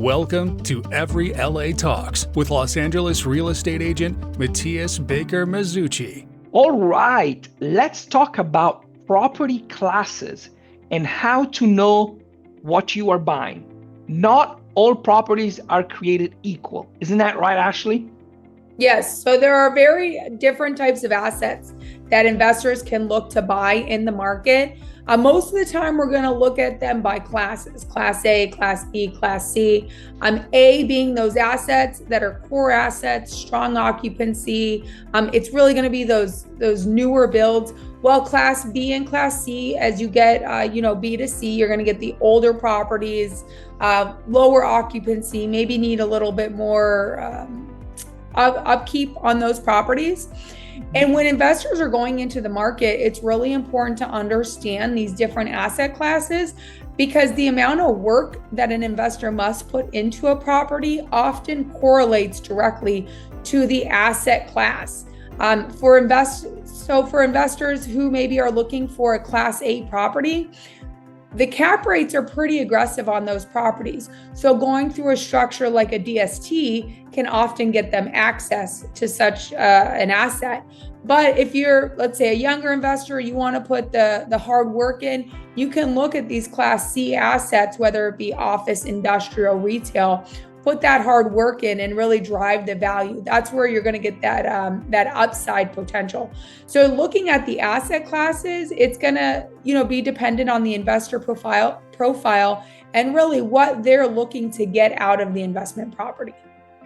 Welcome to Every LA Talks with Los Angeles real estate agent Matthias Baker Mazzucci. All right, let's talk about property classes and how to know what you are buying. Not all properties are created equal. Isn't that right, Ashley? Yes. So there are very different types of assets that investors can look to buy in the market. Most of the time, we're going to look at them by classes: Class A, Class B, Class C. A being those assets that are core assets, strong occupancy. It's really going to be those newer builds. While Class B and Class C, as you get, B to C, you're going to get the older properties, lower occupancy, maybe need a little bit more upkeep on those properties. And when investors are going into the market, it's really important to understand these different asset classes, because the amount of work that an investor must put into a property often correlates directly to the asset class. For investors who maybe are looking for a Class A property, the cap rates are pretty aggressive on those properties. So going through a structure like a DST can often get them access to such an asset. But if you're, let's say, a younger investor, you want to put the hard work in, you can look at these Class C assets, whether it be office, industrial, retail, put that hard work in and really drive the value. That's where you're going to get that upside potential. So looking at the asset classes, it's going to, be dependent on the investor profile and really what they're looking to get out of the investment property.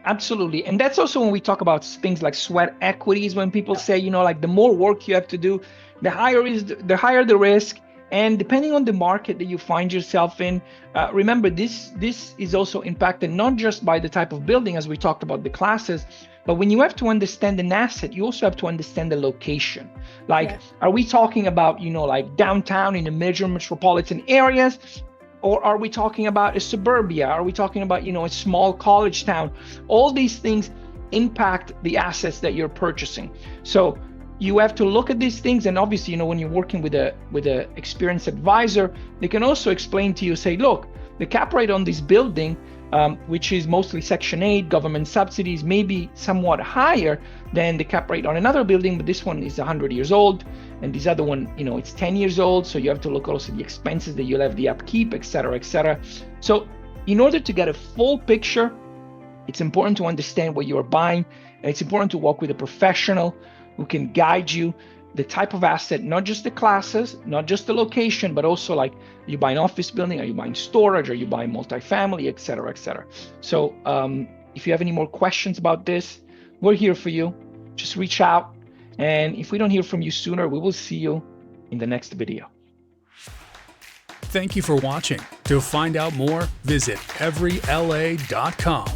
Absolutely. And that's also when we talk about things like sweat equities, when people say, the more work you have to do, the higher the risk. And depending on the market that you find yourself in, remember, this is also impacted not just by the type of building, as we talked about the classes, but when you have to understand an asset, you also have to understand the location. Are we talking about, downtown in the major metropolitan areas? Or are we talking about a suburbia? Are we talking about, a small college town? All these things impact the assets that you're purchasing. So you have to look at these things, and obviously, when you're working with a experienced advisor, they can also explain to you, say, look, the cap rate on this building, which is mostly Section 8 government subsidies, may be somewhat higher than the cap rate on another building, but this one is 100 years old, and this other one, it's 10 years old. So you have to look also at the expenses that you'll have, the upkeep, et cetera, et cetera. So in order to get a full picture, it's important to understand what you're buying, and it's important to work with a professional who can guide you the type of asset, not just the classes, not just the location, but also are you buying office building, are you buying storage, are you buying multifamily, et cetera, et cetera. So if you have any more questions about this, we're here for you. Just reach out. And if we don't hear from you sooner, we will see you in the next video. Thank you for watching. To find out more, visit everyla.com.